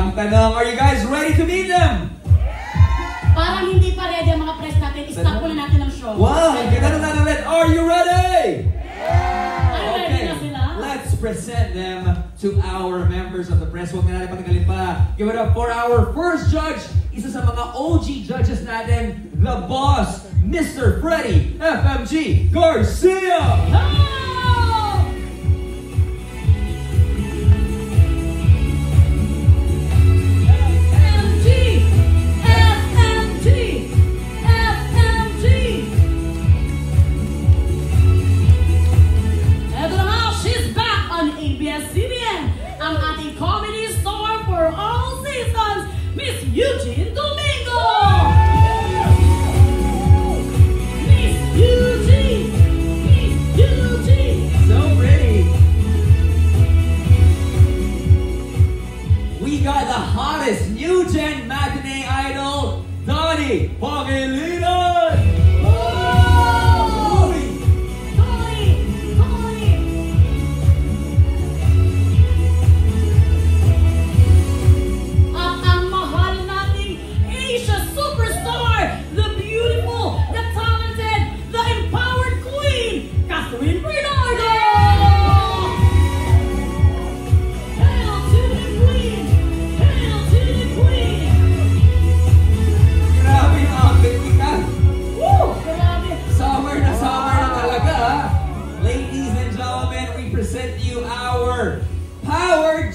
Ang tanong, are you guys ready to meet them? Parang hindi pa ready ang mga press natin. I-stop muna natin ang show. Wow! Ganun natin ulit. Are you ready? Ready na sila? Let's present them to our members of the press. Huwag na natin patagalin pa. Give it up for our first judge. Isa sa mga OG judges natin, the boss, Mr. Freddy FMG Garcia! Ang ating comedy star for all seasons, Miss Eugene Domingo! Miss Eugene! Miss Eugene! So pretty! We got the hottest new gen matinee idol, Donnie Pangilinan!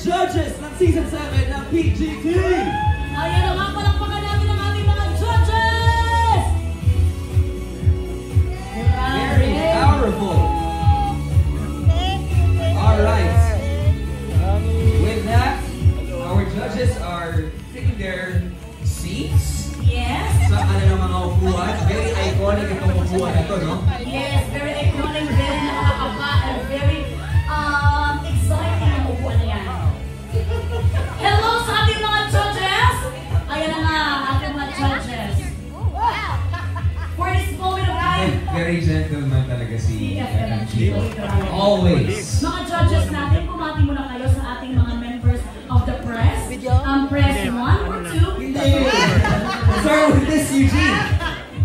Judges ng Season 7 ng PGT! Ayan na nga, palakpakan natin ang ating mga judges! Very powerful! Alright. With that, our judges are taking their seats. Yes. Sa kanilang mga upuan. Very iconic itong upuan na ito, no? Yes, very iconic, very nakakaba, and very exciting ang upuan na yan. Hello sa ating mga judges! Ayan na nga, ating mga judges. For this moment of time, Very gentleman talaga si FMG. Always. mga judges natin, kumati muna kayo sa ating mga members of the press. Press 1 or 2. Hindi! Start with this, Eugene!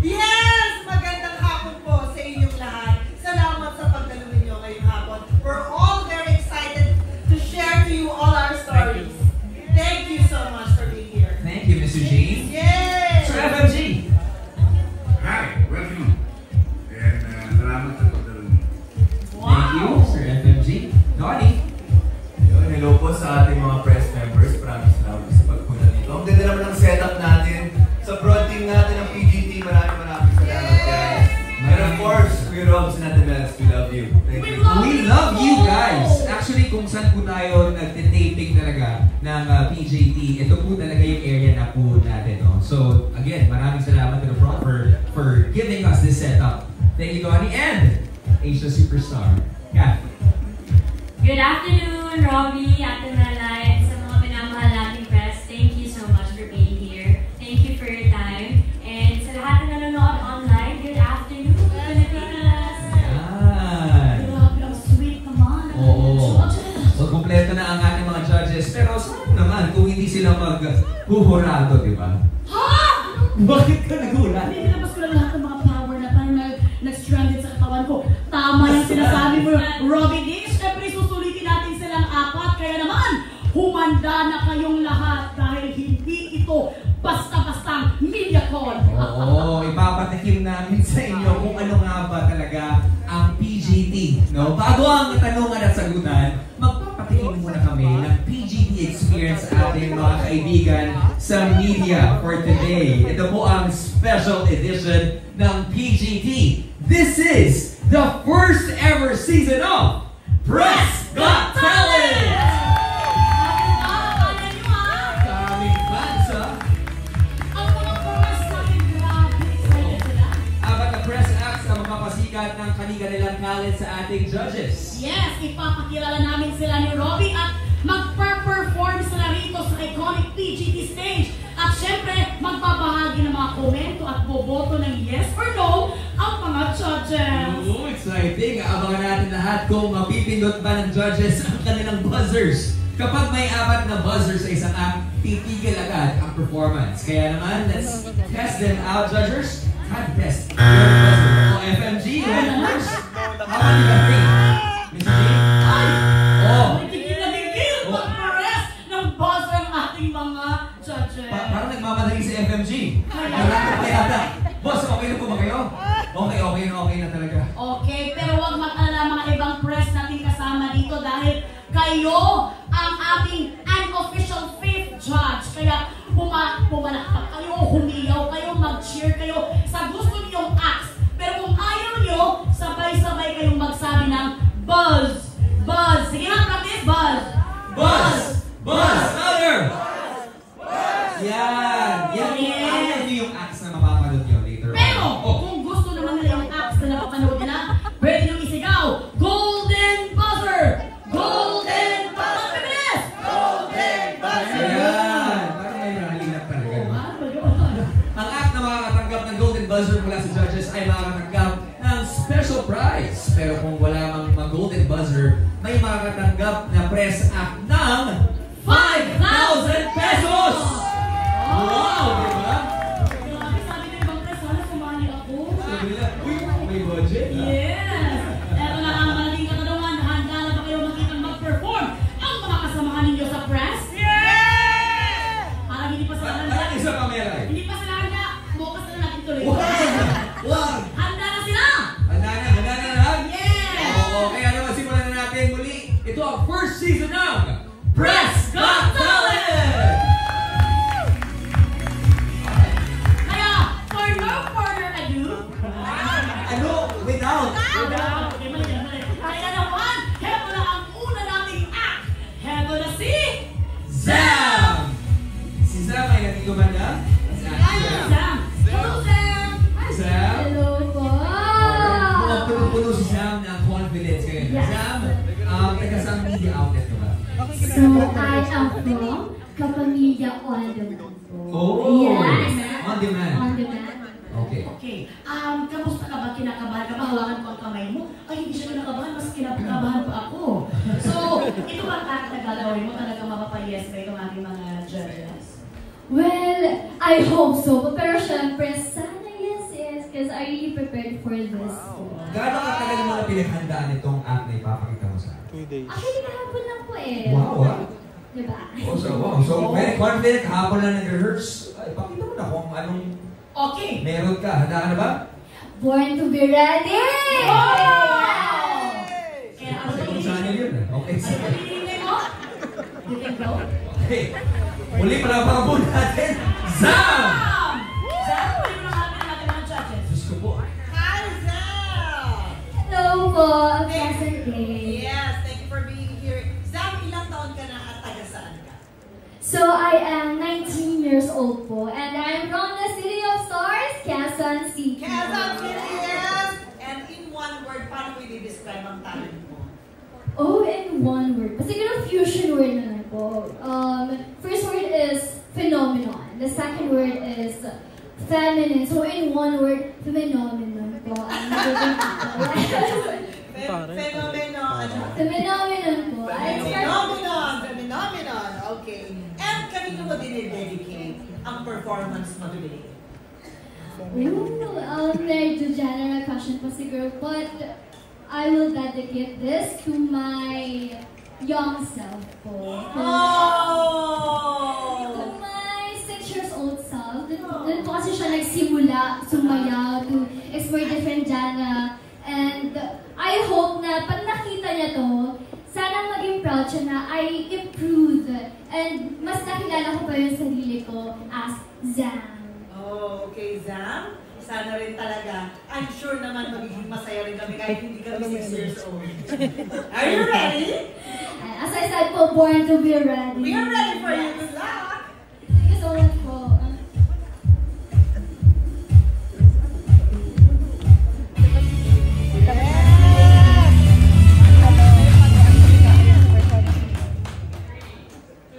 Yes! Magandang hapon po sa inyong lahat. Salamat sa pagdalo ninyo ngayong hapon. We're all very excited to share to you all our stories. Thank you so much for being here. Thank you, Miss Eugene. Yay! Sir FMG. Hi, welcome. And salamat sa pagdalo niyo. Thank you, Sir FMG. Donnie. Hello po sa ating mga press members. Maraming salamat sa pagpunta dito. Ang ganda naman ng setup natin. Sa broad team natin ng PGT, maraming salamat guys. And of course, we Robs and Atemels, we love you. Thank you. We love you guys! Actually, kung saan po tayo nagtitaping talaga ng PJT, ito po talaga yung area na po natin. No? So, again, maraming salamat to the front for giving us this setup. Thank you, Donnie, and Asia Superstar. Yeah. Good afternoon, Robbie, Ate Malay, sa mga minamahal nating press. Thank you so much for being here. Thank you for your time. And sa lahat na nanonood online, good afternoon, Pilipinas! Yan. Grabe, ang sweet naman. Oo. So, kompleto na ang ating mga judges. Pero saan naman kung hindi sila mag-huhurado, di ba? Ha? Bakit ka nagulat? Hindi, nilabas ko lang lahat ng mga power na parang nag-stranded sa katawan ko. Tama yung sinasabi mo, Robbie D. Siyempre, susulitin natin silang 4. Kaya naman, humanda na kayong lahat dahil hindi ito basta-bastang Mediacon. Oo, ipapatikim namin sa inyo kung ano nga ba talaga ang PGT. No? Bago ang tanungan at sagutan, magpapatikim muna kami ng PGT experience sa ating mga kaibigan sa media for today. Ito po ang special edition ng PGT. This is the first ever season of Press Got Talent! Daming fans, ha? Ang mga press natin, grabe, excited sila. Apat na press acts ang magpapasikat ng kanilang talent sa ating judges. Yes, ipapakilala namin sila ni Robbie at magpa-perform sila rito sa iconic PGT stage. At syempre, magpapahagi ng mga komento at boboto ng yes or no ang mga judges. Oo, exciting. Abangan natin lahat kung mapipindot ba ng judges ang kanilang buzzers Kapag may 4 na buzzer sa isang act, titigil agad ang performance. Kaya naman, let's test them out, judges. Time test. Your buzzer. O FMG, ready first? How about you think? Mr. G? Ay! Oh! Nagigil na gigil! Pag-press ng buzzer ang ating mga judges. Parang nagmamadali si FMG. Kaya boss, okay na po ba kayo? Okay na talaga. Okay, pero huwag mag-alala mga ibang press natin kasama dito dahil kayo ang ating unofficial fifth judge. Kaya pumalakpak kayo, humiyaw kayo, mag-cheer kayo sa gusto niyong acts. Pero kung ayaw niyo, sabay-sabay kayong magsabi ng buzz! Buzz! Sige nga, practice! Buzz! Buzz! Buzz! Louder! Yan! Yan Yes. Ayaw niyo yung acts na mapapanood niyo later. Pero Oh. kung gusto naman nila yung acts na napapanood nila, pwede nyo isigaw, Golden Buzzer! Golden Buzzer! Mabilis! Ayan! Parang may nalinap talaga. Oh, No? Ang act na makakatanggap ng Golden Buzzer mula sa judges ay makakatanggap ng special prize. Pero kung wala mang mag-Golden Buzzer, may makakatanggap na press act ng 5,000 pesos! Wow! Diba? Grabe, sabi ko ibang press, sana sumali ako. Sabi nila, uy, may budget. Yes! Eto na ang malaking katanungan, handa na ba kayo makitang mag-perform ang mga kasamahan ninyo sa press? Yes! Parang hindi pa sila handa. Parang isa pa meron. Hindi pa sila handa. Bukas na natin tuloy. Wow! Handa na sila! Handa na lahat? Yes! Oo, kaya naman simulan na natin muli. Ito ang first season ng Press Got Talent! Kaya, for no further ado, Ano? Without? okay, mali. Kaya naman, heto na ang una nating act. Heto na si... Zam! Si Zam ay nandito ba na? Sam! Hello, Sam! Hi, Zam! Hello po! Mukhang puno-puno si Zam ng confidence ngayon. Yes. Zam, taga-sang media outlet ka ba? So, I am from Kapamilya On Demand po. Oh! Yes! On demand. On Demand. Okay. Okay, kamusta ka ba? Kinakabahan ka ba? Hawakan ko ang kamay mo? Ay, hindi siya kinakabahan, mas kinakabahan pa ako. So, ito ba ang act na gagawin mo? Talagang mapapayes ba itong ating mga judges? Well, I hope so. Pero syempre, sana yes. Because I really prepared for this. Gaano katagal mo na pinaghandaan itong act na ipapakita mo sa akin? 2 days. Actually, kahapon lang po eh. Wow, ah. Diba? Oh, so very confident. Kahapon lang nag-rehearse. Ay, pakita mo na kung anong Okay. meron ka. Handa ka na ba? Born to be ready! Kaya ano Kasi ba kung saan yun eh. Okay, Ano sige. ba hinihintay mo? You can go. Okay. Muli, palapang po natin. Zam! Sam, pwede mo natin natin mga judges. Diyos ko po. Hi, Zam! Hello po! Pleasant day. Yes, thank you for being here. Zam, ilang taon ka na at taga saan ka? So, I am 19 years old po. And I'm from the City of Stars, Quezon City. Quezon City, yes! And in one word, paano mo i-describe ang talent mo? Oh, in one word. Siguro fusion word na lang po. First word is phenomenon. The second word is feminine. So, in one word, phenomenon po. Fenomeno, ano? Phenomenon po. Phenomenon, okay. And kanino mo dinidedicate ang performance mo today? Medyo general question po siguro. But, I will dedicate this to my young self po. To Oh! my 6 years old self. Doon po kasi siya nagsimula, sumayaw, to explore different genre. And I hope na pag nakita niya to, sana maging proud siya na I improved. And mas nakilala ko pa yung sarili ko as Zam. Oh, okay, Zam. Sana rin talaga. I'm sure naman magiging masaya rin kami kahit hindi kami 6 years old. Are you ready? And as I said po, born to be ready. We are ready for you. Good luck! Thank you so much po.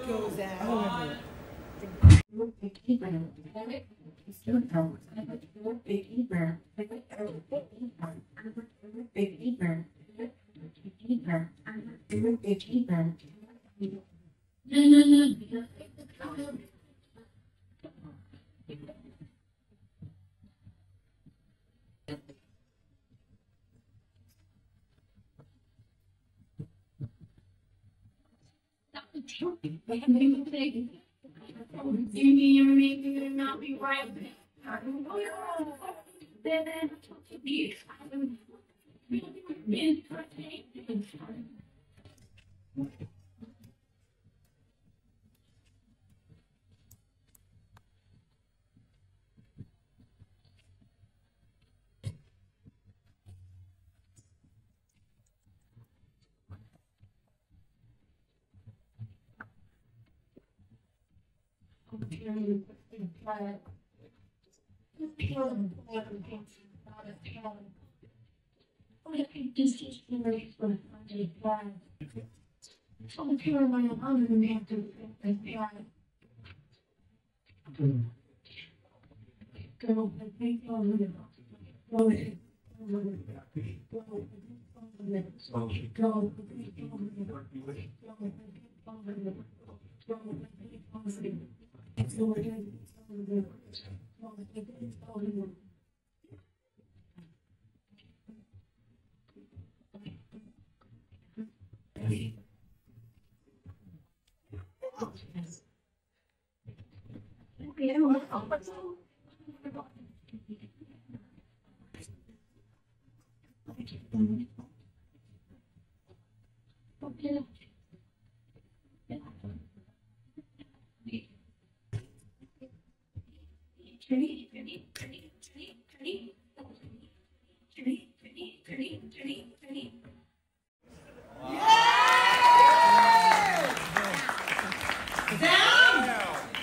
Go, Zam.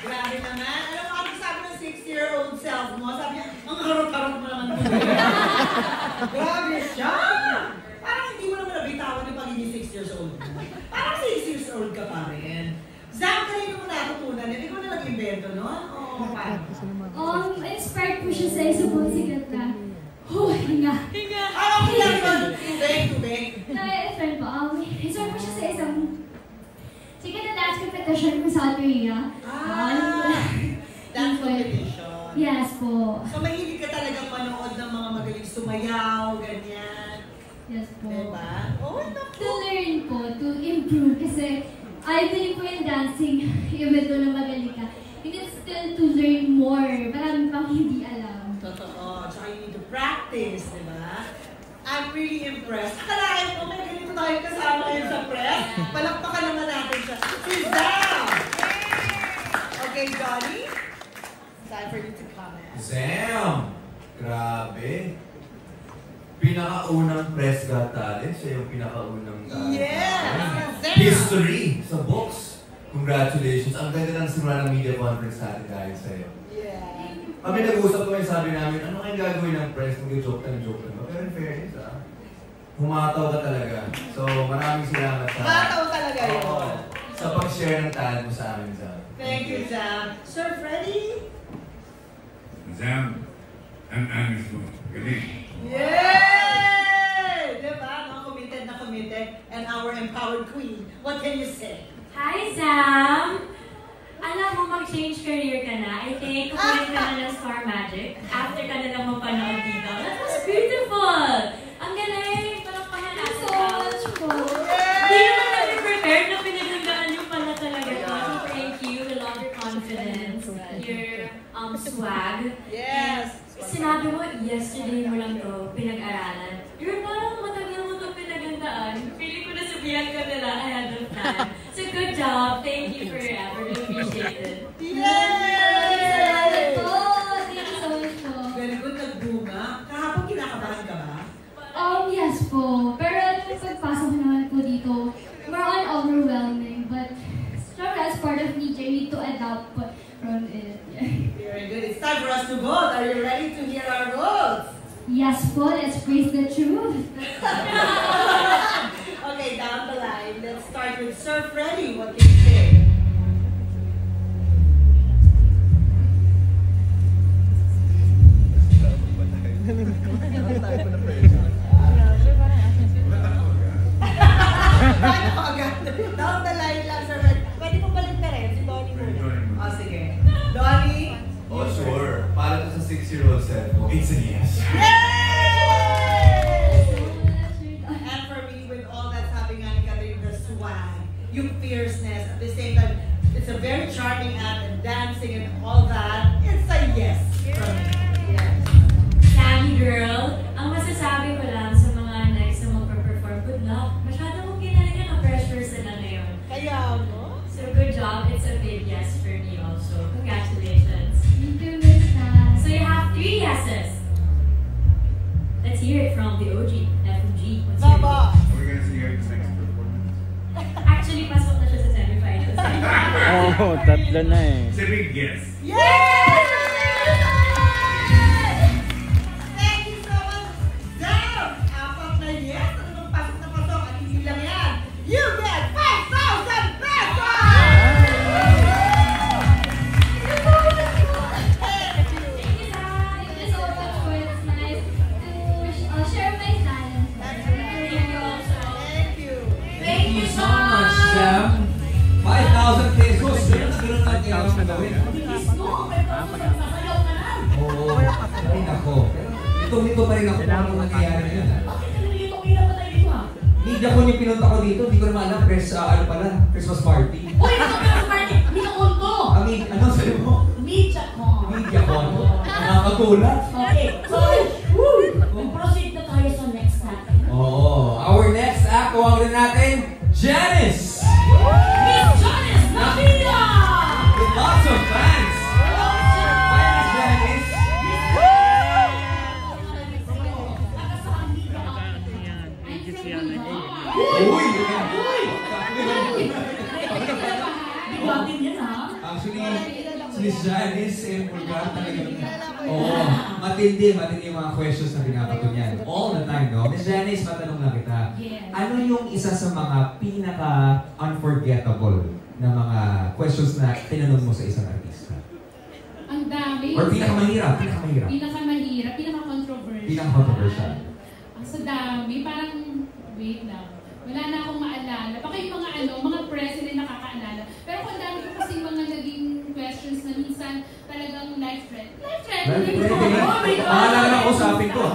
Grabe naman. Alam mo, ano sabi ng 6-year-old self mo? Sabi niya, ang harap-harap mo naman. Grabe siya! Parang hindi mo naman nabitawan yung pagiging 6 years old. Parang 6 years old ka pa rin. Zam, kanina mo natutunan yun. Ikaw na nag-invento, no? Oo, paano? Inspired po siya sa isa pong sikat na hinga. Ano ko lang yun? Tubig. Friend po, inspired po siya sa isang sikat na dance competition kung sa Korea. Dance competition. Yes po. So, mahilig ka talagang manood ng mga magaling sumayaw, ganyan. Yes po. Diba? Oh, naku. To learn po, to improve. Kasi I believe po in dancing, even though na magaling ka, you can still to learn more. Marami pang hindi alam. Totoo. Tsaka you need to practice, diba? I'm really impressed. Akalain mo, may ganito tayo kasama ngayon sa press. Palakpakan naman natin siya. Si Zam! Okay, Johnny? Time for you to comment. Zam! Grabe! Pinakaunang press got talent. Siya yung pinakaunang Yes! Zam! History sa books. Congratulations. Ang ganda ng simula ng media conference natin dahil sa'yo. Yeah. Kami nag-usap kami, sabi namin, ano kayong gagawin ng press? Mag-joke na. Pero in fairness, humataw ka talaga. So, maraming salamat sa... Mataw talaga yun. Oo. Sa pag-share ng talent mo sa amin, Zam. Thank you, Zam. Sir Freddy? Zam, ang angis mo. Galing. Yay! Diba? No? Committed na committed. And our empowered queen. What can you say? Hi, Sam! Alam mo, mag-change career ka na. I think kumain ka na ng Star Magic after ka na lang mapanood dito. That was beautiful! Ang galing! Palakpahan natin so much po. Hindi naman natin prepared na pinagandaan yung pala talaga to. So thank you. We love your confidence, your swag. Yes! Sinabi mo, yesterday mo lang to pinag-aralan. You're parang matagal mo to pinagandaan. Feeling ko nasabihan ka nila ahead of time. So good job. Thank you for your effort. Appreciate it. Yay! Thank you so much po. Very good, nagbunga. Kahapon kinakabahan ka ba? Yes po. Pero yung pagpasok naman po dito, more on overwhelming. But syempre, as part of DJ, you need to adapt from it. Very good. It's time for us to vote. Are you ready to hear our votes? Yes po, let's praise the truth. Okay, down the line. Let's start with Sir Freddy. What can you say? Down the line lang, Sir Freddy. Pwede mo balik na rin, si Donnie muna. It's a yes. And for me, with all that's happening on Catherine, the swag, yung fierceness, at the same time, it's a very charming act and dancing and all that. It's a yes from me. Yes. Savvy girl, ang masasabi ko lang sa mga next na magpa-perform, good luck. Masyado mong kinalingan ang pressures na ngayon. Kaya mo? So good job. It's a big yes for me also. Congratulations. Thank you, Mr. So you have 3 yeses. Let's hear it from the OG, FMG. What's your Baba! We're gonna see her next performance. Actually, pasok na siya sa semifinals. Oo, tatlo na eh. It's a big yes. Yes! Thank you so much. Damn! Apat na yes. Ano bang pasok na pasok? At hindi lang yan. You get 5,000 pesos! Thank you so much for it's nice to share my talent. Thank you. Thank you so much, Sam. 5,000 pesos. Ganun lang kailangan gawin. Bilis mo, may pasok, sasayaw ka na. Oo. Ay, nako. Ito pa rin ako kung ano nangyayari ngayon. Bakit nalilito kaya pa tayo dito ha? Media con yung pinunta ko dito. Hindi ko naman alam. Christmas party. Uy, ito ka sa party! Media con to! Ano sabi mo? Media con. Media con. Nakakagulat. Okay, so, proceed na tayo sa next act. Oo. Our next act, tawagin natin, Janice! Miss Janice Navia! With lots of fans. Hi, Miss Janice. Nakasaan dito ka? Uy! Biglatin yan ha? Actually, si Miss Janice and Pulgar talagang, oo, matindi yung mga questions na binabato niyan. All the time, no? Miss Janice, matanong lang kita. Yes. Ano yung isa sa mga pinaka-unforgettable na mga questions na tinanong mo sa isang artista? Ang dami. Or pinakamahirap? Pinakamahirap, pinaka-controversial. Pinaka-controversial. Ang sa dami, parang, wait lang. Wala na akong maalala. Baka yung mga president nakakaalala. Pero kung dami ko kasi mga naging questions na minsan talagang life-threatening. Life-threatening. Oh my God! Maalala na usapin ko.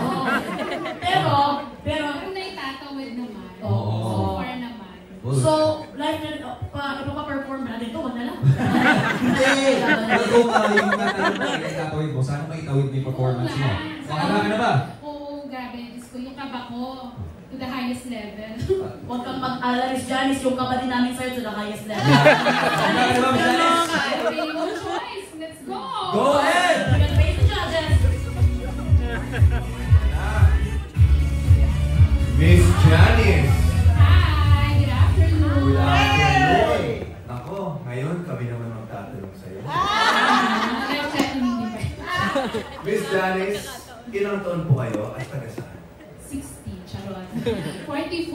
Pero, Pero naitatawid naman. Oo. So far naman. so, like, ipapaperform natin ito, wag na lang. Hindi! Ito nga yung natanong mo, itatawid mo. Sana maitawid mo yung performance mo. Nakala ka na ba? Oo, grabe. Diyos ko, yung kaba ko to the highest level. Huwag kang mag-alala, Miss Janice, yung kapatid namin sa'yo to the highest level. Nakala ka na ba, Miss Janice? Okay, no choice. Let's go! Go ahead! We're gonna face the judges. Miss Janice! Hi! Good afternoon! Good afternoon! Nako, ngayon kami naman magtatanong sa'yo. Life-threatening din ba? Miss Janice, ilang taon po kayo at taga saan? 60, charot. 44.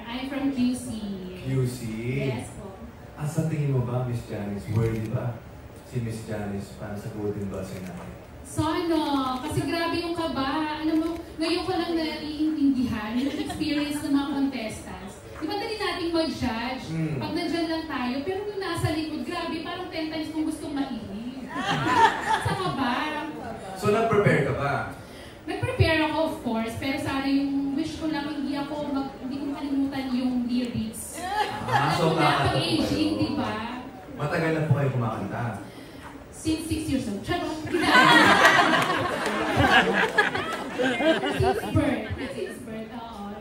I'm from QC. QC? Yes po. Sa tingin mo ba, Miss Janice, worthy ba si Miss Janice para sa Golden Buzzer natin? Sana, kasi grabe yung kaba. Alam mo, ngayon ko lang naiintindihan yung experience ng mga contestants. Di ba dali nating mag-judge? Pag nandyan lang tayo, pero nung nasa likod, grabe, parang 10 times kung gustong mainit. Sa kaba. So, nag-prepare ka ba? Nag-prepare ako, of course, pero sana yung wish ko lang, hindi ko makalimutan yung lyrics. So, Alam mo na, kakanta po pag-aging, kayo. di ba? Matagal na po kayo kumakanta. Since 6 years old. Charot! Since birth, oo.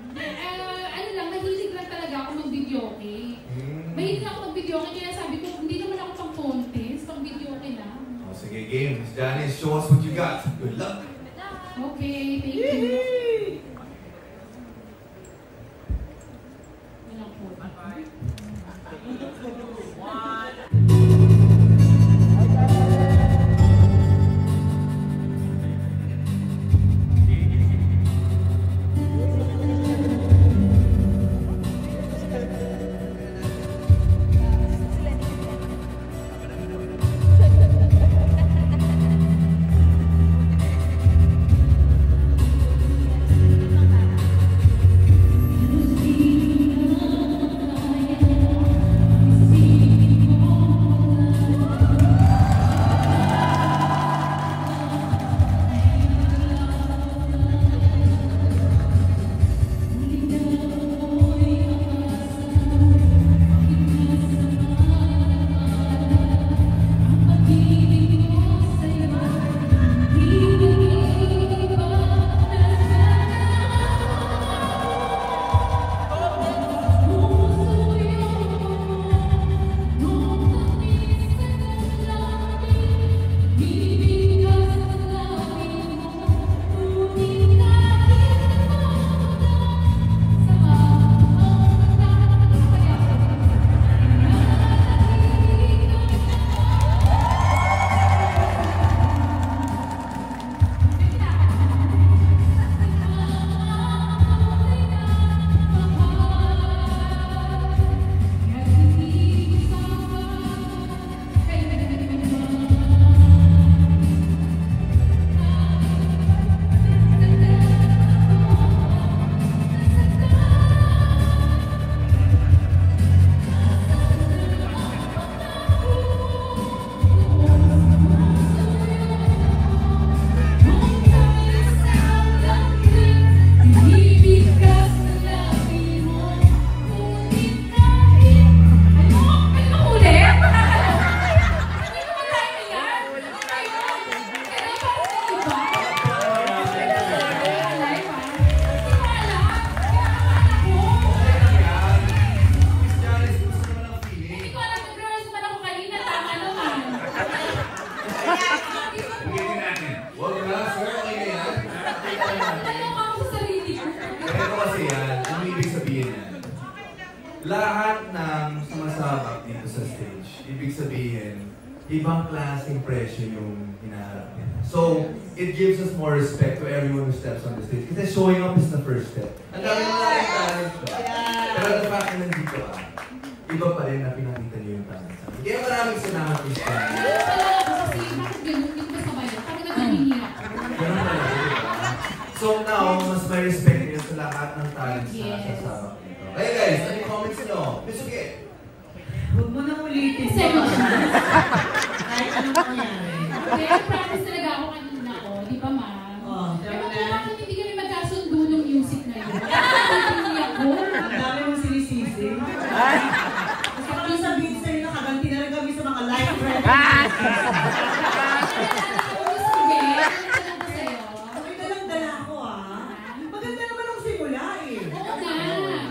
Ano lang, mahilig lang talaga ako mag-videoke. Mahilig ako mag-videoke, kaya sabi ko, hindi naman ako pang contest, pang videoke lang. Oh, sige, game. Miss Janice, show us what you got. Good luck! Okay, thank you. Walang po. ibang klaseng presyo yung hinaharap niya. So, it gives us more respect to everyone who steps on the stage. Kasi showing up is the first step. Ang dami mo lang yung talent ko. Pero the fact na nandito ka, iba pa rin na pinakita niyo yung talent. Kaya maraming salamat, Miss Fanny. Kasi bakit ganun yung kasabayan? Parang naghihingi ako. Ganun talaga. So now, mas may respect niyo sa lahat ng talents na nasasama dito. Kaya guys, ano yung comments nyo? Miss Uge? Huwag mo nang ulitin. Kahit anong nangyari. Kaya promise talaga ako kanina ko, di ba ma'am? Pero kung bakit hindi kami magkasundo ng music na yun? Hindi ako. Ang dami mong sinisisi. Gusto ko lang sabihin sa'yo na kaganti na rin kami sa mga live friends. May dalang-dala ako Maganda naman ang simula eh. Oo nga.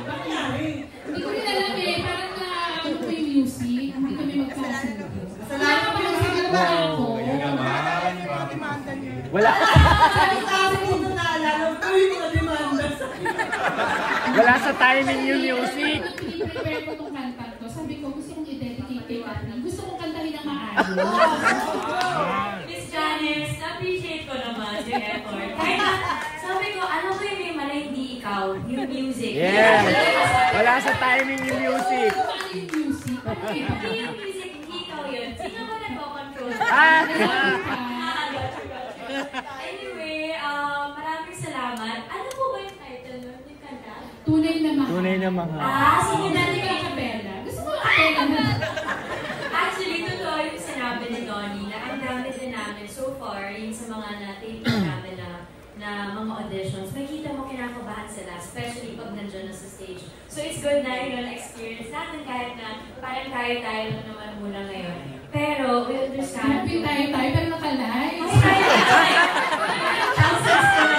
Nangyari. Hindi ko rin alam eh, parang na ano ko yung music, hindi kami magkasundo. Salamat Wala po pa yung magsiguro ako. Wala. Sabi ko na naalala, tuloy ko na demanda sa Wala sa timing yung music. Nung piniprepare ko itong kanta to, sabi ko gusto kong i-dedicate kay Catherine. Gusto kong kantahin ng maayos. Miss Janice, na-appreciate ko naman yung effort. Kahit na, sabi ko, ano ko yung may mala, hindi ikaw, yung music. Yeah. Wala sa timing yung music. Paano yung music? Hindi yung music, hindi ikaw yun. Sino ba nagko-control? Anyway, maraming salamat. Ano po ba yung title nun? Yung kanta? Tunay na mahal. Tunay na mahal. Sige natin Kay Capella. Gusto mo Capella na? Actually, totoo yung sinabi ni Donnie na ang dami din namin so far, yung sa mga na-tape namin na mga auditions, makita mo kinakabahan sila, especially pag nandiyan na sa stage. So it's good na na-experience natin kahit na parang tayo lang naman muna ngayon. Pero we understand. Happy tayo, pero nakalive. Thousands ko na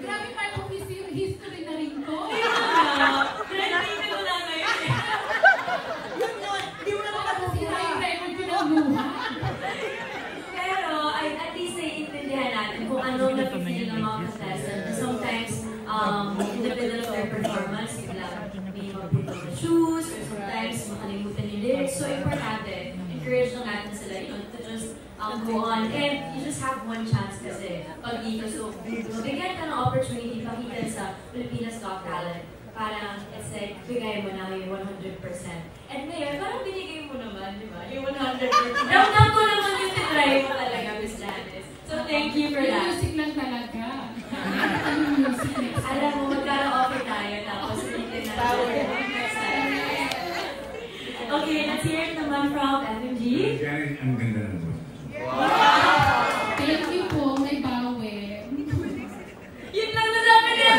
Grabe pa yung history na rin ko. Trending ko lang ngayon. Hindi mo naman Sira yung record ko ng luha. Pero at least naiintindihan natin kung ano na-feel ng mga contestants. Sometimes, in the middle of their performance, may mabito na shoes, or sometimes makalimutan yung lyrics. So, importante, encourage lang natin sila, to just go on. And you just have one chance kasi pag dito. So, mabigyan ka ng opportunity pakita sa Pilipinas Got Talent. Parang, it's like, bigay mo na yung 100%. And ngayon, parang binigay mo naman, di ba? Yung 100%. Ramdam ko naman yung titry mo talaga, Miss Janice. So, thank you for that. Music lang talaga. Yung music next time. Alam mo, magkara-okay tayo, tapos ulitin natin next time. Okay, let's hear it naman from FMG. Janet, ang ganda ng voice. Thank you po, may bawi. Yun lang na namin yan!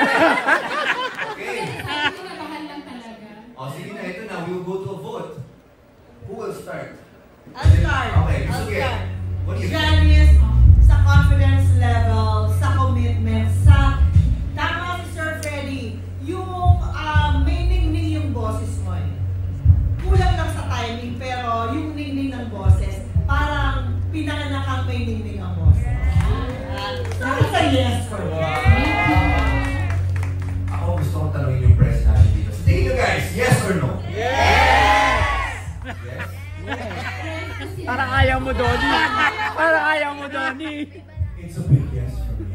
Okay. Sabi ko na bahal lang talaga. O sige na, ito na. We will go to a vote. Who will start? I'll start. Okay, Miss I'll Uge. start. What do you think? Janice, sa confidence level, sa commitment, sa tama si Sir Freddy, yung may ningning yung boses mo eh. Kulang lang sa timing, pero yung ningning ng boses, parang pinanganak ang may ningning ang boses. Sabi ka yes for that. Thank you. Ako gusto kong tanongin yung press natin dito. So, tingin nyo guys, yes or no? Yes! Parang ayaw mo, Donnie. Parang ayaw mo, Donnie. It's a big yes for me.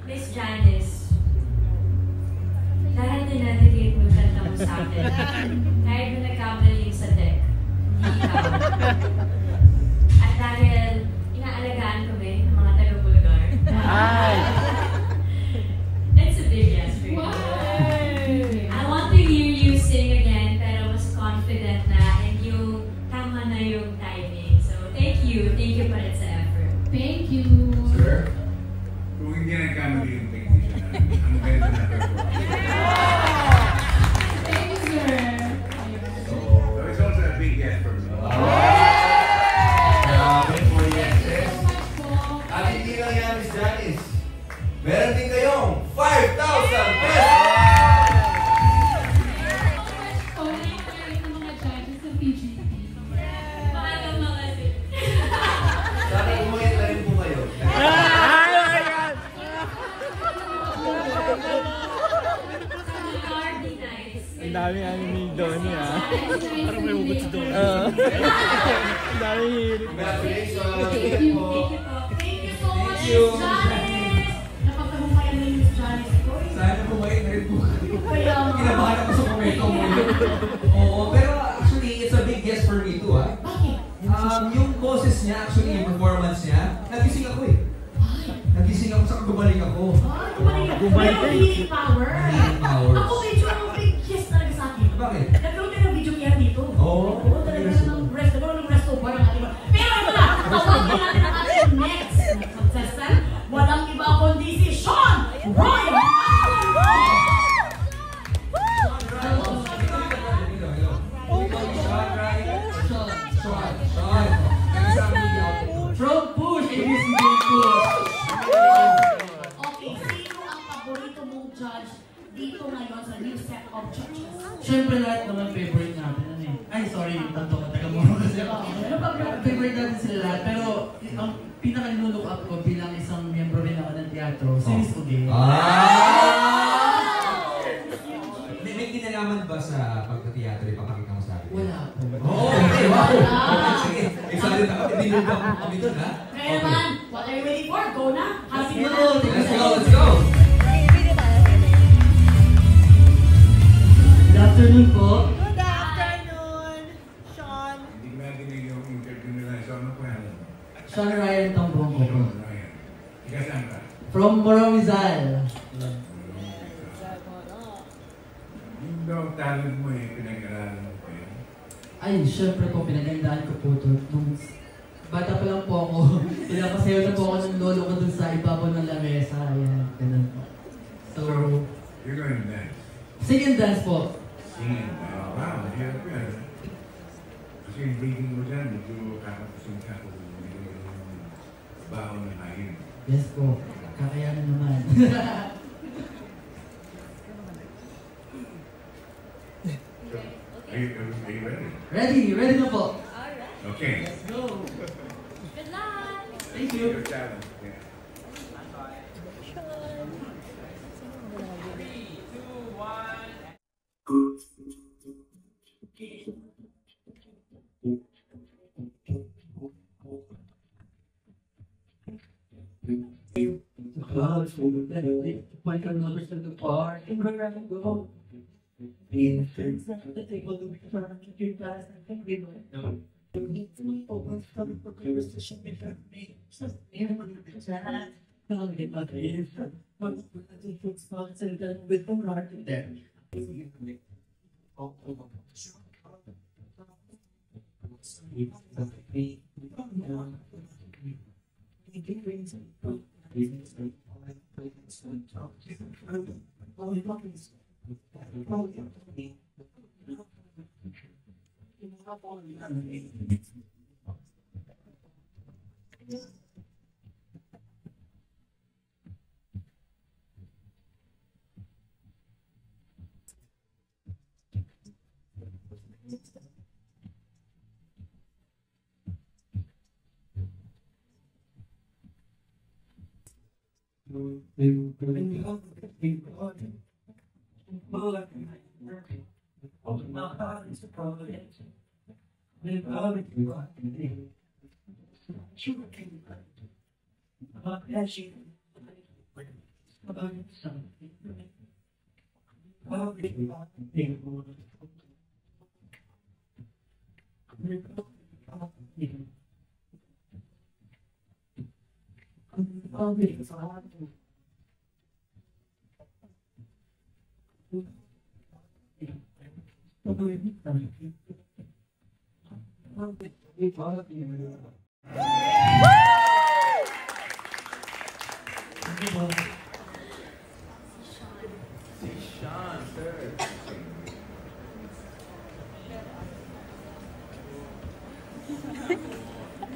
Miss Janice, dahil dinadicate mo yung kanta mo sa akin, kahit na nagkamali sa deck, hindi ikaw. At dahil inaalagaan kami ng mga taga-Bulagar, it's a big yes for you. I want to hear you sing again, pero mas confident na, and yung tama na yung timing. So, thank you pa rin sa effort. Thank you. Sir? Kung hindi nagkamali yung technician namin, ang ganda na performance. Thank you, sir. dami ano ni Donnie ah. Parang may ugot si Donnie. Ang dami hirit. Congratulations! Thank you. Thank you so much, Miss Janice! Napagtagumpayan mo yung Miss Janice ko. Sana kumain na rin po. Kaya nga. Kinabahan ako sa komento mo. Oo, pero actually, it's a big yes for me too, ah. Bakit? Yung boses niya, actually, yung performance niya, nagising ako eh. Nagising ako sa gumaling ako. Gumaling ka. Healing power. Healing powers. Ako medyo big yes talaga sa akin. Bakit? Nagkaroon din ng video kaya dito. Oo. Oo, talaga ng rest. Nagkaroon ng rest over ang ating mga. Pero ito na, tawagin natin ang ating next contestant. Walang iba kundi si Sean Ryan! From Push, ABS-CBN Push. Okay, sino ang paborito mong judge dito ngayon sa new set of judges? Siyempre lahat naman favorite natin. Ano eh. Ay, sorry, tanto ka taga-muro kasi. Favorite natin sila lahat. Pero ang pinaka-nilook up ko bilang isang miyembro rin ako ng teatro, si Miss Uge. May kinalaman ba sa pagka-teatro ipapakita mo sa akin? Wala po. Oo, okay, wow! Okay, sige. Excited ako. Dinulog ako kami doon, ha? Kaya naman, what are you waiting for? Go na! Happy na! Let's go, let's go! Good afternoon po. Good afternoon, Sean. Hindi ko nadinig yung interview nila. So, ano po yan? Sean Ryan Tambong ko po. Ryan. Ika saan ka? From Morovizal. Yung daw talent mo eh, pinag-aralan mo pa yan. Ay, syempre po, pinagandaan ko po ito. Nung bata pa lang po ako, pinapasayaw na po ako ng lolo ko dun sa ibabaw ng lamesa. Ayan, ganun po. So, You're going to dance. sing and dance po. Singing. Wow, mahirap yan. Kasi yung breathing mo dyan, medyo kakapusin ka kung hindi mo yung baho ng hangin. Yes po, kakayanan naman. Are you Ready ready? ready na po. Okay. Let's go. Good luck! Thank you. Your talent. Yeah. Clouds will be there. My numbers to the park and where I go. Being things that the table to be turned to your glass and think we might know. You need to be open from the clearest to show me for me. So, even when you chat, I'll get my face. But I think it's sponsored and with the heart in there.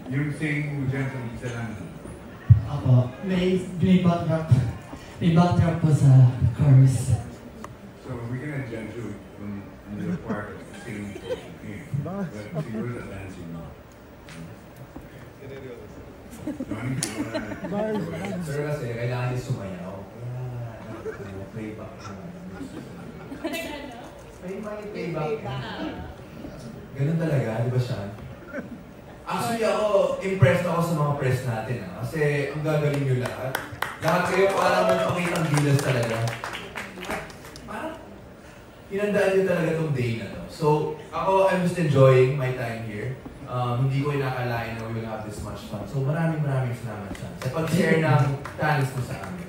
Yung singing mo dyan sa isa lang. Apo, may backdrop po sa chorus. So we're gonna judge you from the part of the singing portion here. But you're the dancing now. Johnny, Sir, kasi kailangan niya sumayaw. Kaya, playback siya. Payback. Ganun talaga, di ba siya? Actually ako, impressed ako sa mga press natin. Kasi ang gagaling nyo lahat. Lahat kayo parang magpakitang gilas talaga. Parang hinandaan nyo talaga tong day na to. So, ako, I'm just enjoying my time here. Hindi ko inakalain na we will have this much fun. So, maraming salamat siya sa pag-share ng talents mo sa amin.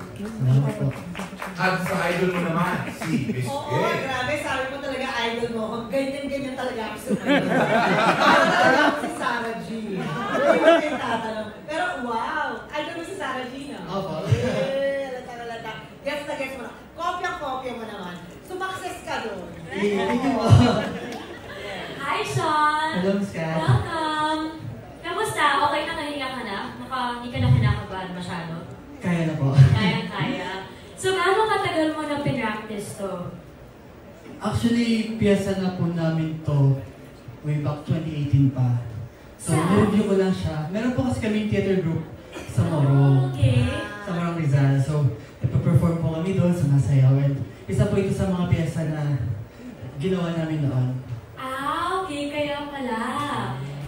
At sa idol mo naman, si Miss Oo, grabe. Sabi mo talaga idol mo. Ang ganyan-ganyan talaga ako sa idol. Para talaga ako si Sarah G. Hindi mo kayo tatanong. Pero wow! Idol mo si Sarah G, no? Opo. Lata. Guess na guess mo na. Kopya-kopya mo naman. Sumakses ka doon. Thank you po. Hi, Sean! Hello, Skat. Welcome! Kamusta? Okay na kahinga ka na? Hindi ka na kinakabahan masyado? Kaya na po. Kaya. So, gaano katagal mo na pinractice to? Actually, piyesa na po namin to way back 2018 pa. So, nireview ko lang siya. Meron po kasi kaming theater group sa Morong. Okay. Sa Morong Rizal. So, nagpa-perform po kami doon sa Masayaw. And isa po ito sa mga piyesa na ginawa namin noon. Okay. Kaya pala.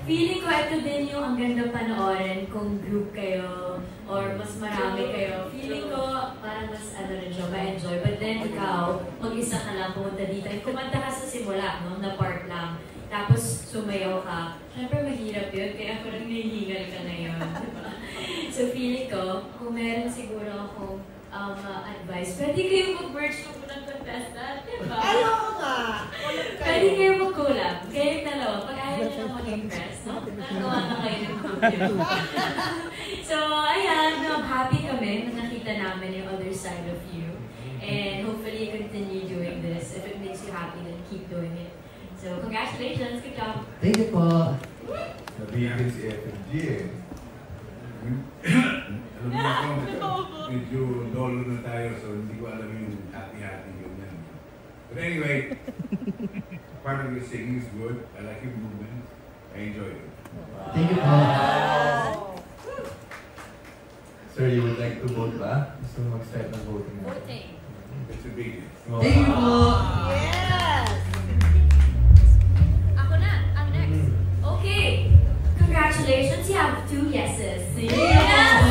Feeling ko ito din yung ang ganda panoorin kung group kayo or mas marami kayo. Feeling ko parang mas rin siya, ma-enjoy. But then ikaw, mag-isa ka lang pumunta dito. Kumanta ka sa simula, no? Na part lang. Tapos sumayaw ka. Siyempre mahirap yun, kaya parang nahihingal ka na yun. Diba? So feeling ko, kung meron siguro akong advice, pwede kayo mag-merge ng unang contestant, diba? Ayoko nga! Pwede kayo mag-collab. Kayong dalawa, pag ayaw nyo lang mag-impress, no? Nagawa na kayo ng group. So, ayan, happy kami na nakita namin yung other side of you. And hopefully, you continue doing this. If it makes you happy, then keep doing it. So, congratulations. Good job. Thank you po. Sabihin si FMG eh. Alam mo ako, medyo dolo na tayo, so hindi ko alam yung happy-happy yun yan. But anyway, part of your singing is good. I like your movement. I enjoy it. Thank you po. Sir, you would like to vote ba? Gusto mo mag-start ng voting na? Voting. It's a big deal. Thank you po. Yes! Ako na. I'm next. Okay. Congratulations. You have 2 yeses. Yes!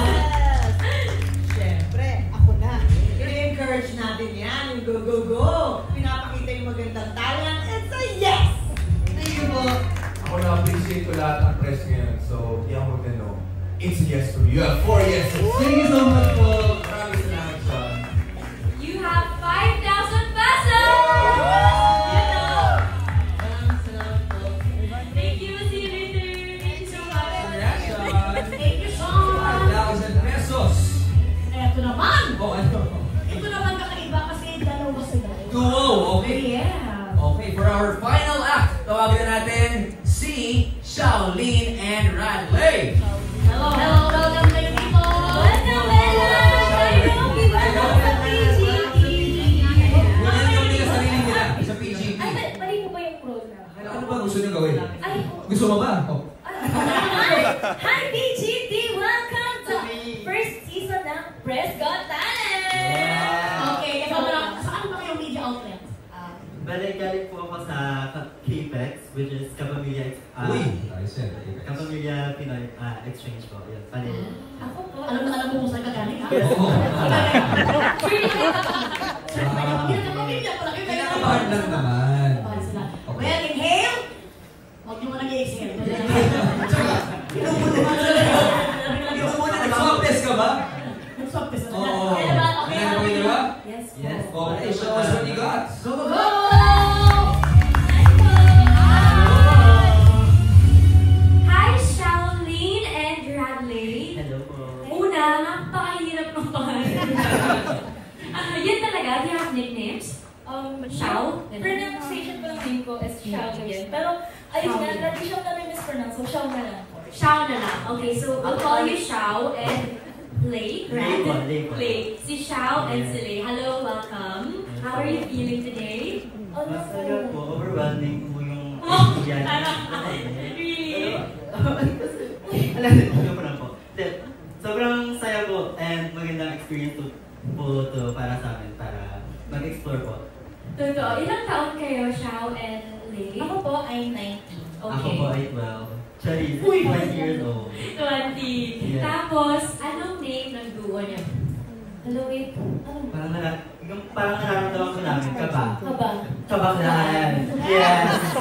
Siyempre, ako na. I-encourage natin yan. Yung go, go, go. Pinapakita yung magandang talent. It's a yes! Thank you po. Ako na-appreciate ko lahat ng press ngayon. So, di ako magtanong. It's a yes for you. You have 4 yeses. Thank you so much po. Maraming salamat, Sean. You have 5,000 pesos! You know. Maraming salamat po. Thank you. See you later. Thank you so much. Congratulations! Thank you, Sean! 5,000 pesos! Eto naman! Oh, ano? Ito naman kakaiba kasi dalawa sila. Duo! Okay. Yeah. Okay, for our final act, tawagan na natin si Shaolin and Radley. Hello, welcome kayo dito! Welcome, Kunin yung nila sarili nila sa PGT. Ay, mali mo ba yung program? Ano ba gusto niyo gawin? Ay, Gusto mo ba? Oh. Hi, PGT! Welcome to first season ng Press Got Talent! Okay, saan ba kayong media outlet? Bale, galing po ako sa KPEX, which is Kapamilya Kapamilya Pinoy Exchange po. Yan, panel. Ako po. Alam na alam mo kung saan ka galing, ha? Oo. Pamilya pala kayo. Kinakabahan lang naman. Well, inhale. Huwag niyo muna i-exhale. Nag-swab test ka ba? Nag-swab test na. Oo. Okay na ba? Okay na ba? Ano ba? Yes. Yes. Okay, show us what you got. Go, go, go! Hi, Shaolin and Radley. Hello po. Una, napakahirap ng pangalan. Yun talaga, do you have nicknames? Shao? Pronunciation ko ng name ko is Shao yan. Pero, ayun nga, traditional kami mispronounce, so Shao na lang po. Shao na lang. Okay, so we'll call you Shao and Lay, right? Lay. Si Shao and si Lay. Hello, welcome. How are you feeling today? Masaya po, overwhelming po yung yan. Really? Alam niyo po na po. Sobrang saya po and magandang experience po to para sa amin, para mag-explore po. Totoo. Ilang taon kayo, Xiao and Lei? Ako po ay 19. Ako Okay. po ay 12. Charis, 20 years old. 20. Yeah. Tapos, anong name ng duo niyo? Hello, wait. Ano? Parang nararamdaman ko namin, kaba. Kaba. Kabaklaan. Yes!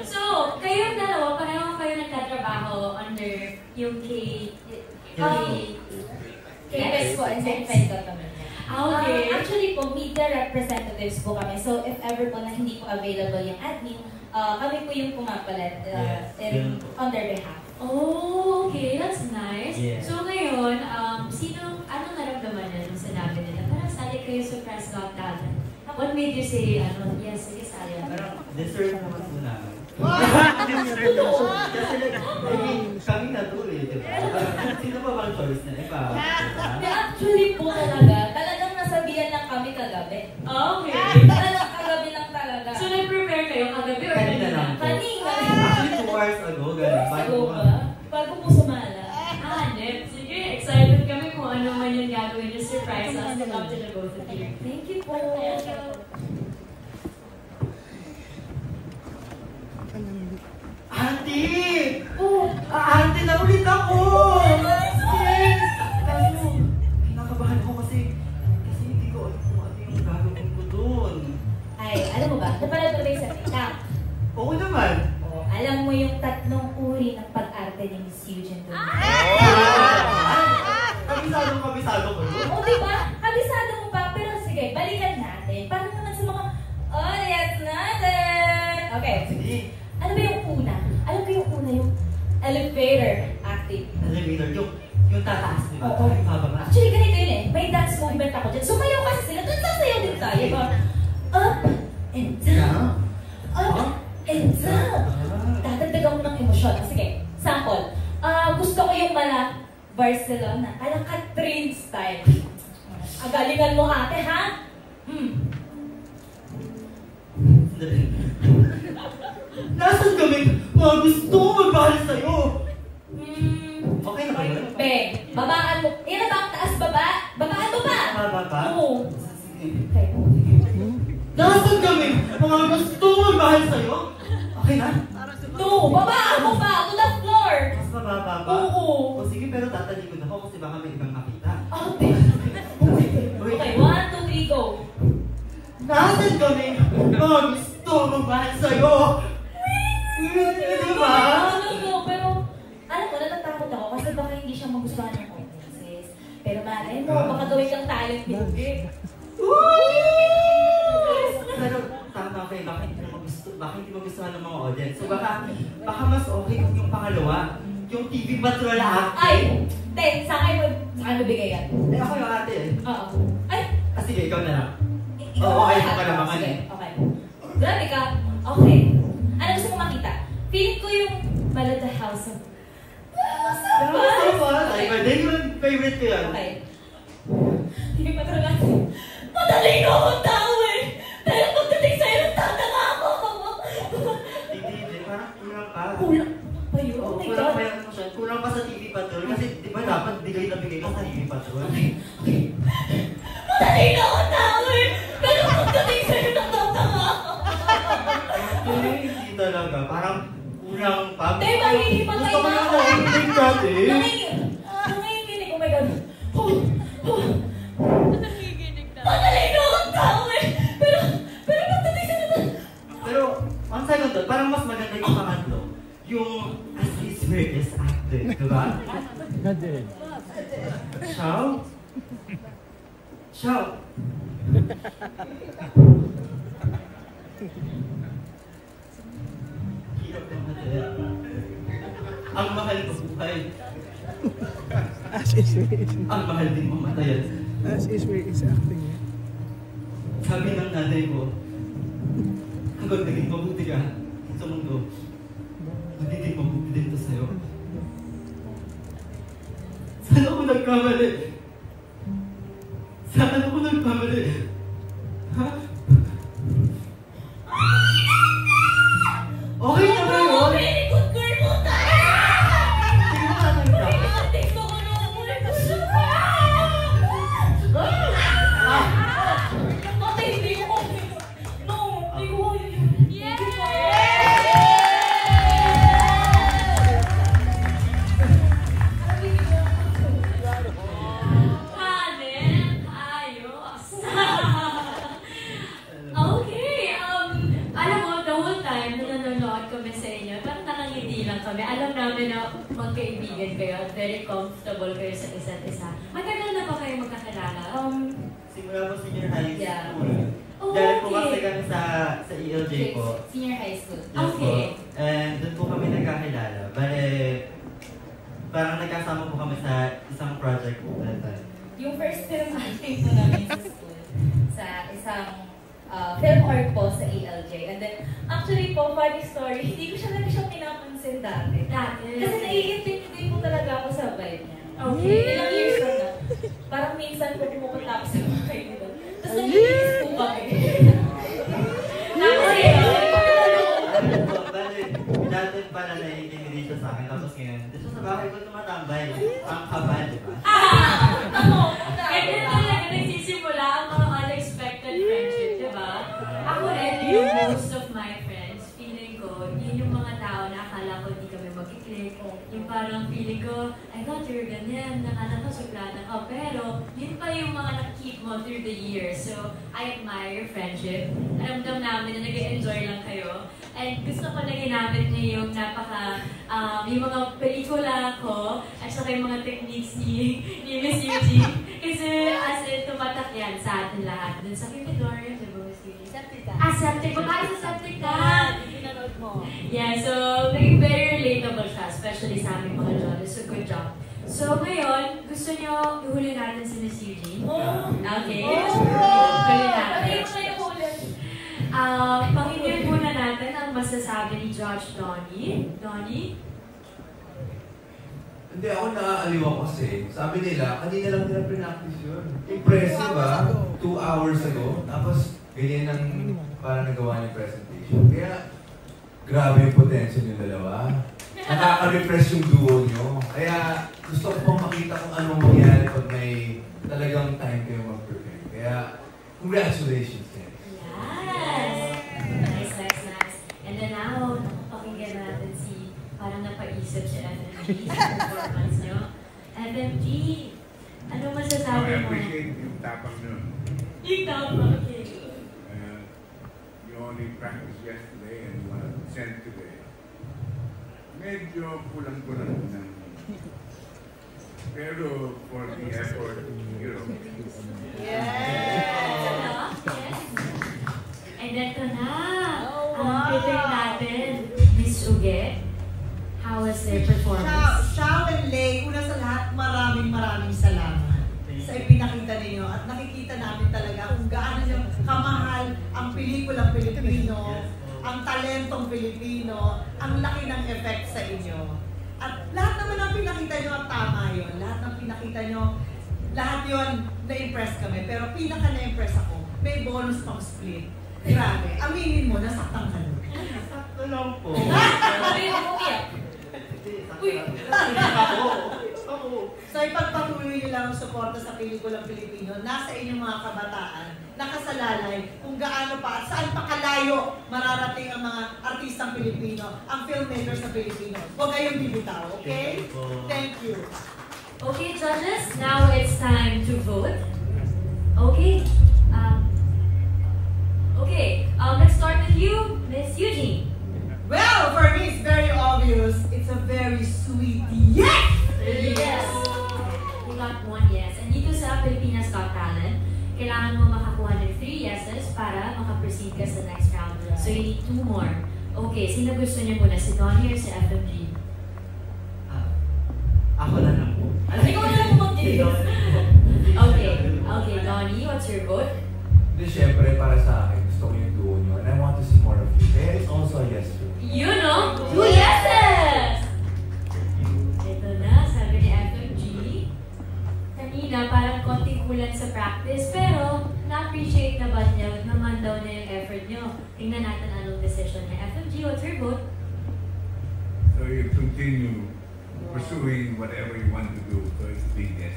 So, kayong dalawa, pareho kayo nagtatrabaho under yung KBS po and certified government. Okay. Actually po, media representatives po kami. So, if ever po na hindi po available yung admin, kami po yung pumapalit on their behalf. Oh, okay. That's nice. Yeah. So ngayon, anong naramdaman niyo nung sinabi nila? Parang sali kayo sa Press Got Talent. What made you say, yes, sige, sali ako. Parang deserve naman po namin. Totoo! Kasi kami natuloy, di ba? Sino pa bang choice na iba? Actually po talagang nasabihan lang kami kagabi. Okay. Talagang kagabi lang talaga. So nag-prepare kayo kagabi or Kanina lang po. Kanina. Actually 2 hours ago, gano'n. Bago po sumala. Net. Sige, excited kami kung ano man yung gagawin yung surprise us to come to the both of you. Thank you po. Auntie! Oh, Auntie na ulit ako! Yes! Kaso, kinakabahan ako kasi hindi ko alam kung ano yung gagawin ko doon. ay, alam mo ba? Napanood ko ba yung sa TikTok? Oo naman. Oh, alam mo yung 3 uri ng pag-arte ni Miss Eugene doon? Kabisado ko yun. Oo, diba? Kabisado mo pa, pero sige, balikan natin. Para naman sa mga audience natin. Okay. Sige. Ano ba yung una? Alam ko yung una, yung elevator acting. Elevator, yung tataas, di ba? Oo. Yung bababa. Actually, ganito yun eh. May dance movement ako dyan. Sumayaw kasi sila. Doon sasayaw din tayo. Diba? Up and down. Up and down. Dadagdagan mo ng emosyon. Sige, sample. Gusto ko yung mala Barcelona. Alang Catherine style. Agalingan mo ate, ha? Nasaan kami? Mga gusto ko magmahal sa'yo. Okay na ba yun? Be, babaan mo. Yan na ba ang taas baba? Babaan mo ba? Baba? Oo. Sige. Nasaan kami? Mga gusto ko magmahal sa'yo. Okay na? No, babaan mo ba? To the floor. Mas mababa pa? Oo. O sige, pero tatalikod ako kasi baka may ibang makita. Okay. Okay, 1, 2, 3, go. Nasaan kami? Mga gusto ko magmahal sa'yo. Di ba? No, pero alam mo, natatakot ako kasi baka hindi siya magustuhan ng audiences. Pero malay mo, baka gawin kang talent bingi. Pero tama kayo, baka hindi magustuhan ng mga audience. So baka mas okay kung yung pangalawa, yung TV Patrol acting. Ay! Ten, sa akin mo bigay yan? Eh ako yung ate eh. Oo. Ay! Sige, ikaw na lang. Oo, ayaw ko kalamangan eh. Okay. Grabe ka. Okay. Ano gusto mo makita? Feeling ko yung Ballad the House of... Pero gusto ko ay din yung favorite ko yan. Okay. Hindi pa talaga. Madali ko akong tao eh! Dahil pagdating sa'yo, nagtatanga ako! Hindi, parang kulang pa. Kulang pa yun? Oh my Kulang God. pa yan siya. Kulang pa sa TV Patrol. Kasi di ba dapat bigay na bigay ka sa TV Patrol? Madali ko akong tao eh! Pero pagdating sa'yo, nagtatanga ako! Hindi talaga. Parang kulang pa. Tay, mahihipatay Gusto ko na yung ako! naiinting natin. Nanginginig. Oh my God. Madali ko akong tao eh! Pero pagdating sa'yo, Pero, ang second thought, parang mas maganda yung pangatlo. Yung as his work is acted, diba? Xiao? Xiao? Hirap ng mataya. Ang mahal mo buhay. Ang mahal din mamatayan. As is where is acting. Sabi ng nanay ko, kapag naging mabuti ka sa mundo, magiging mabuti din to sa'yo. Saan ako nagkamali? Saan ako nagkamali? Ha? Okay na ba yun? very good girl mo tayo! Sige mo natin ka. Ate ko naman ko siya! magkaibigan kayo at very comfortable kayo sa isa't isa. Matagal na ba kayo magkakilala? Simula po senior high school. Yeah. Oh, dahil po kasi kami sa ELJ po. Senior high school. Yes, Okay. Po. And doon po kami nagkakilala. Bale, parang nagkasama po kami sa isang project po. Yung first film acting po namin sa school, sa isang film art po sa ELJ. And then, actually po, funny story, hindi ko siya pinapansin dati. Kasi nai-intindi po talaga ako sa vibe niya. Okay. Ilang years ko na. Parang minsan po pumupunta ako sa bahay nito. Tapos nag-iis po kami. Tapos Dati pala nai-intindi siya sa akin. Tapos ngayon, dito sa bahay ko tumatambay. Ang kabal, di ba? Ganyan talaga nagsisimula ang mga unexpected friendship, di ba? Ako rin, yung most of my friends, feeling ko, yun yung mga tao na akala ko hindi kami mag-click. Yung parang feeling ko, I thought you were ganyan, nakala ko suplatan ka. Pero, yun pa yung mga na-keep mo through the years. So, I admire your friendship. Aramdam namin na nag-enjoy lang kayo. And gusto ko na ginamit niyo yung yung mga pelikula ko at saka yung mga techniques ni Miss Eugene. Kasi as in, tumatak yan sa atin lahat. Dun sa Kimidorian, di ba Miss Eugene? Septic ka. Septic. Baka sa septic ka. Pinanood mo. Yeah, so naging very relatable siya, especially sa aming mga Jonas. So good job. So ngayon, gusto niyo ihuli natin si Miss Eugene? Okay. Ihuli natin. Pakinggan muna natin ang masasabi ni Judge Donnie. Donnie? Hindi, ako naaaliw ako kasi. Sabi nila, kanina lang nila pre-practice yun. Impressive ah, 2 hours ago. Tapos, ganyan ang parang nagawa niya presentation. Kaya, grabe yung potential ng dalawa. Nakaka-refresh yung duo nyo. Kaya, gusto ko pong makita kung anong mangyari pag may talagang time kayo mag-prepare. Kaya, congratulations. Yes! Nice. And then now, pakinggan natin si parang napaisip si FMG sa performance nyo. FMG, ano masasabi mo? I appreciate yung tapang nun. Yung tapang, okay. You only practiced yesterday and you want to send today. Medyo kulang-kulang ng pero for the effort, you know. Yes! And eto na, ang critic natin, Miss Uge. How was their performance? Xiao and Lei, una sa lahat, maraming salamat sa ipinakita ninyo at nakikita namin talaga kung gaano yung kamahal ang pelikulang Pilipino, ang talentong Pilipino, ang laki ng effect sa inyo. At lahat naman ang pinakita nyo at tama yun. Lahat ng pinakita nyo, lahat yun, na-impress kami. Pero pinaka na-impress ako, may bonus pang split. Grabe, aminin mo, nasaktan ka nun. Sakto lang po. Sabi mo umiyak. So ipagpatuloy nyo lang ang suporta sa pelikulang Pilipino, nasa inyong mga kabataan, nakasalalay kung gaano pa at saan pa kalayo mararating ang mga artistang Pilipino, ang filmmakers sa Pilipino. Huwag kayong bibitaw, okay? Thank you. Okay, judges, now it's time to vote. Okay. Let's start with you, Miss Eugene. Well, for me, it's very obvious. It's a very sweet yes! Yes! We got 1 yes. And dito sa Pilipinas Got Talent, kailangan mo makakuha ng 3 yeses para makaproceed ka sa next round. So you need 2 more. Okay, sino gusto niyo muna? Si Donnie or si FMG? Ako na lang po. Ikaw na lang mag-give. Okay, Donnie, what's your vote? Hindi, syempre, para sa akin, gusto ko yung duo nyo. And I want to see more of you. Kaya it's also a yes to me. You know? 2 yeses! Ito na, sabi ni FMG. Kanina, parang konting kulang sa practice, pero na-appreciate na ba niya? Naman daw na yung effort niyo. Tingnan natin anong decision niya. FMG, what's your vote? So you continue pursuing whatever you want to do, so it's a big yes.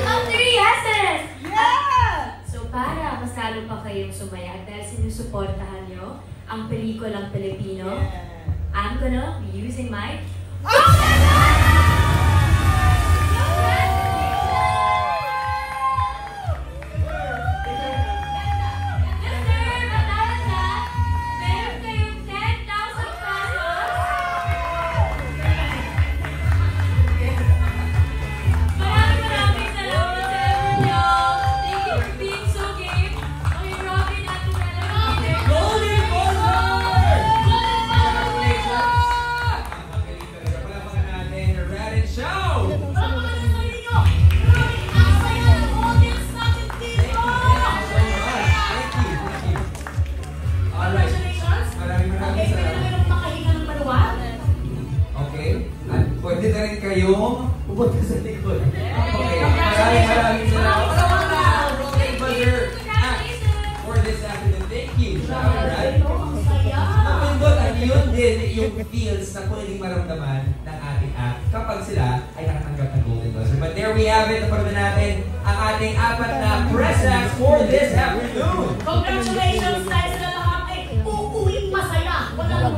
Ang 3 yeses! Yeah! So para mas lalo pa kayong sumaya dahil sinusuportahan nyo ang pelikulang Pilipino, I'm gonna be using my din yung feels na pwedeng maramdaman ng ating act kapag sila ay nakatanggap ng Golden Buzzer. But there we have it. Naparoon natin ang ating apat na press acts for this afternoon. Congratulations tayo sa lahat ay uuwing masaya. Wala nang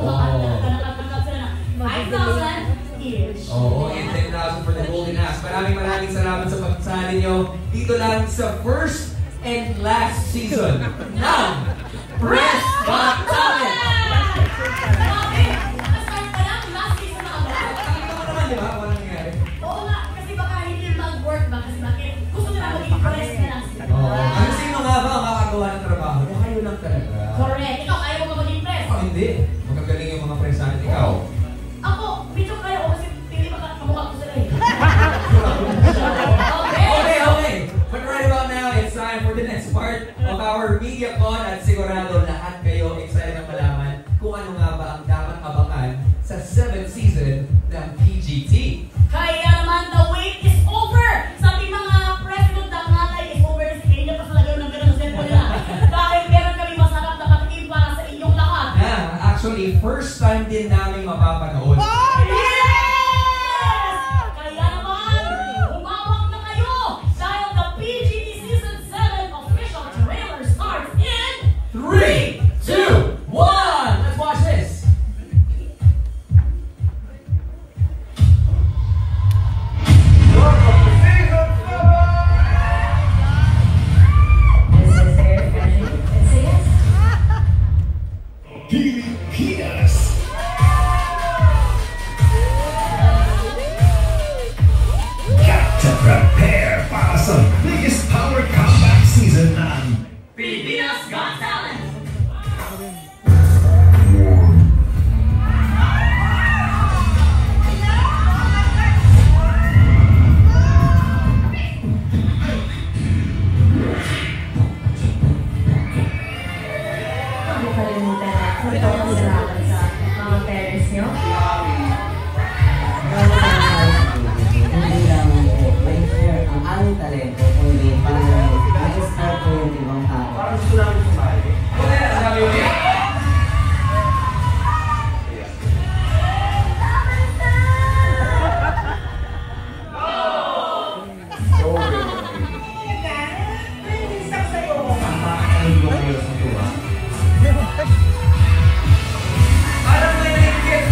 nakatanggap sila na 5,000 each. Oo, and 10,000 for the Golden Axe. Maraming salamat sa pagsali nyo dito lang sa first and last season ng Press Got Talent! Grabe! Nag-start pa lang, last season na agad. Ano naman, di ba? Walang nangyari. Oo nga, kasi baka hindi mag-work ba? Kasi bakit gusto nila maging press na lang sila. Ano sino nga ba ang makakagawa ng trabaho? Kayo lang talaga. Correct. Ikaw, ayaw mo maging press. Hindi. Magagaling yung mga press natin. Ikaw. Ako, medyo kaya ko kasi pili kamukha ko sila eh. Okay. But right about now, it's time for the next part of our media con at sigurado lahat kayo excited na malaman kung ano nga ba ang dapat abangan sa 7th season ng PGT. Kaya naman, the wait is over! Sabi mga president ng ngalay is over. Sige, hindi pa sa lagaw ng ganang tempo nila. Dahil meron kami masarap na patigil para sa inyong lahat. Actually, first time din namin mapapanood. Yes! Kaya naman, umawak na kayo! Dahil the PGT Season 7 official trailer starts in 3, 2, 1! Let's watch this! Pilipinas! Got to prepare para sa biggest power comeback season ng Pilipinas Got Talent! Huwag kalimutan na magpapasalamat sa mga parents nyo. Hindi lang may share ang aming talento, kundi para mag-start po yung ibang tao. Parang gusto namin sumali. Sabi mo yan? Parang may naikit.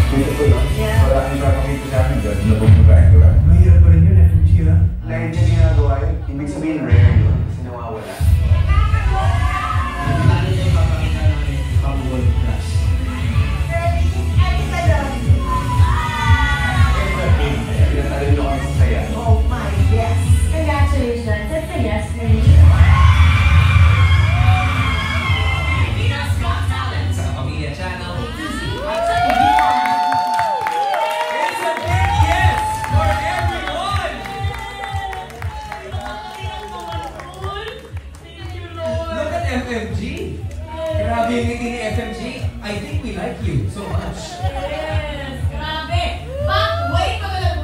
Maraming kakakita sa amin dyan, nabugbugahin ko lang. Mahirap pa rin yun, FG ha? Lahat niya ginagawa yun. Ibig sabihin rare yun. Kasi nawawala. Lalo na yung papakita namin pang World Class. Pinatalo nyo kami sa saya. Oh my, yes! Congratulations! That's a yes for me. Pilipinas Got Talent! Sa Pamilya Channel. At sa Pilipinas! It's a big yes for everyone! Thank you, Lord! Look at FMG. Grabe yung ngiti ni FMG. I think we like you so much. Yes! Grabe! But wait a minute,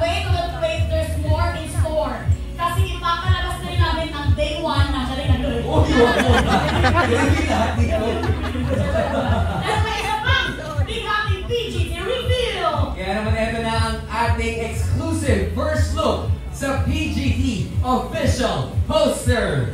there's more in store. Kasi ipapalabas na rin namin ang day 1 na siya rin nag-review. Oh, di ba po na? Hindi lahat dito. Pero may isa pang big ating PGT reveal! Kaya naman ito na ang ating exclusive first look sa PGT official poster.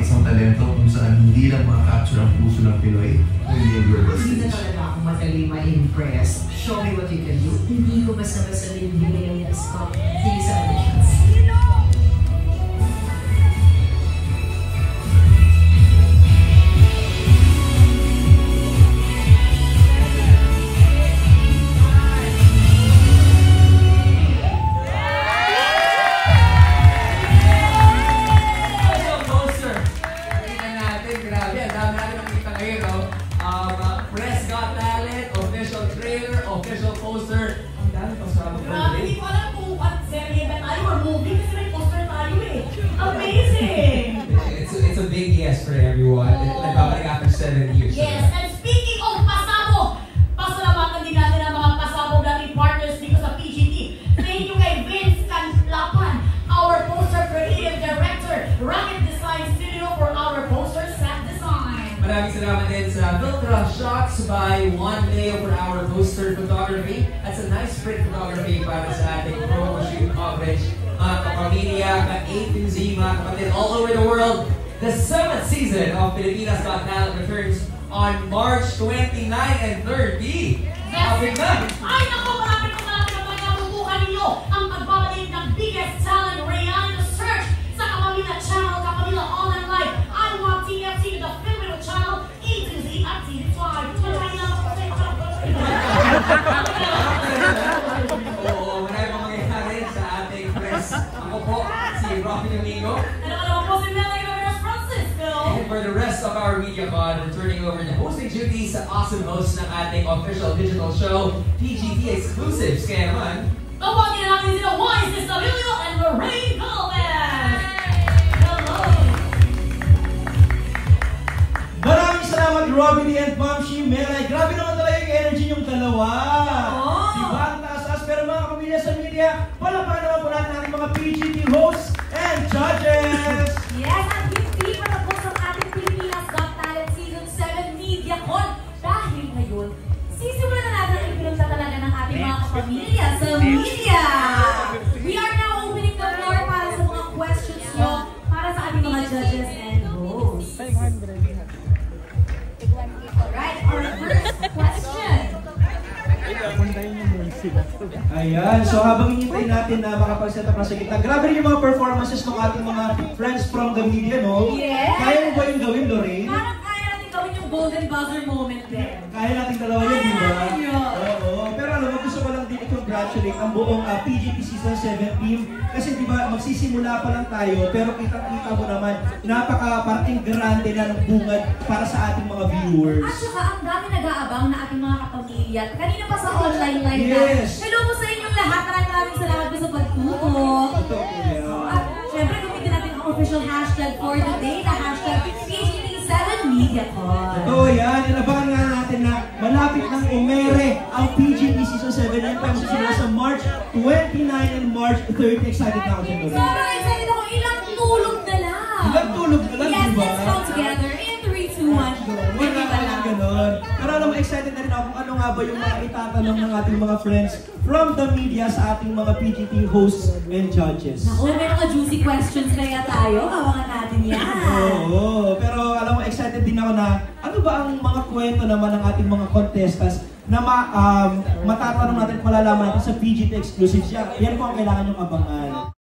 isang talento kung saan hindi lang makakapture ang puso ng Pinoy, kundi ang global Hindi na stage. talaga ako totally ma-impressed. Show me what you can do. Hindi ko basta-basta binibigay yung yes ko. Sige sa auditions. Official poster. Ang dami pa sa mga Grabe, hindi ko alam kung at serye ba tayo or movie kasi may poster tayo eh. Amazing! It's a big yes for everyone. Nagbabalik after 7 years. Yes, and speaking of pasabog, pasalamatan din natin ang mga pasabog nating partners dito sa PGT. Thank you kay Vince Canlapan, our poster creative director, Rocket Design Studio for our poster set design. Maraming salamat din sa Viltra Shots by Juan Leo for our poster photography. That's a nice print photography para sa ating promo shoot coverage. Mga kapamilya, ka-A to Z, mga kapatid all over the world. The 7th season of Pilipinas Got Talent returns on March 29 and 30. Kapit na! Ay naku, marami na mabubukan ninyo ang pagbabalik ng biggest talent reality search sa Kapamilya Channel, Kapamilya Online Live. I want TFC, the Filipino Channel, A to Z at TV5. Oo, marami pang mangyayari sa ating press. Ako po, si Rocky Domingo. And ako po si Melanie Ramirez Francisco. And for the rest of our MediaCon, we're turning over the hosting duties sa awesome host ng ating official digital show, PGT Exclusives. Kaya naman, tawagin na natin sila Wise Estabilio and Lorraine Gomez. Hello! Maraming salamat, Robby and Mamshi Melay. Grabe naman talaga yung energy yung dalawa. Diba? Ang taas-taas. Pero mga kapamilya sa media, palapakan naman po natin ating mga PGT hosts and judges. Yes, at hindi pa tapos ang ating Pilipinas Got Talent Season 7 MediaCon. Dahil ngayon, sisimulan na natin ang pinunta talaga ng ating mga kapamilya sa media. We are now opening the floor para sa mga questions nyo para sa ating mga judges and hosts. Alright, our first question. Ayan, so habang hinihintay natin na makapag-set up na sa gitna, grabe rin yung mga performances ng ating mga friends from the media, no? Yes! Kaya mo ba yung gawin, Lorraine? Parang kaya natin gawin yung golden buzzer moment din. Kaya natin dalawa yun, di ba? Kaya natin yun. Oo, pero alam mo, gusto ko lang din i-congratulate ang buong PGT Season 7 team. Kasi di ba, magsisimula pa lang tayo, pero kita-kita mo naman, napaka-parting grande na ng bungad para sa ating mga viewers. At saka, ang dami nag-aabang na ating mga kapamilya. Kanina pa sa online live na. Yes! Hello po sa inyong lahat. Maraming salamat po sa pagtutok. At syempre, gamitin natin ang official hashtag for the day na hashtag PGT7MediaCon. Totoo yan. Inabangan nga natin na malapit ng umere ang PGT Season 7. Yan pa sila sa March 29 and March 30. Excited na ako dyan. Sobrang excited ako. Ilang tulog na lang. Ilang tulog na lang, yes, diba? let's come together in 3, 2, 1, go. Wala ka lang ganon. Pero alam mo, excited na rin ako kung ano nga ba yung mga itatanong ng ating mga friends from the media sa ating mga PGT hosts and judges. Naku, may mga juicy questions kaya tayo. Hawakan natin yan. Oo, pero alam mo, excited din ako na ano ba ang mga kwento naman ng ating mga contestants na matatanong natin, malalaman natin sa PGT Exclusives. Yan po ang kailangan yung abangan.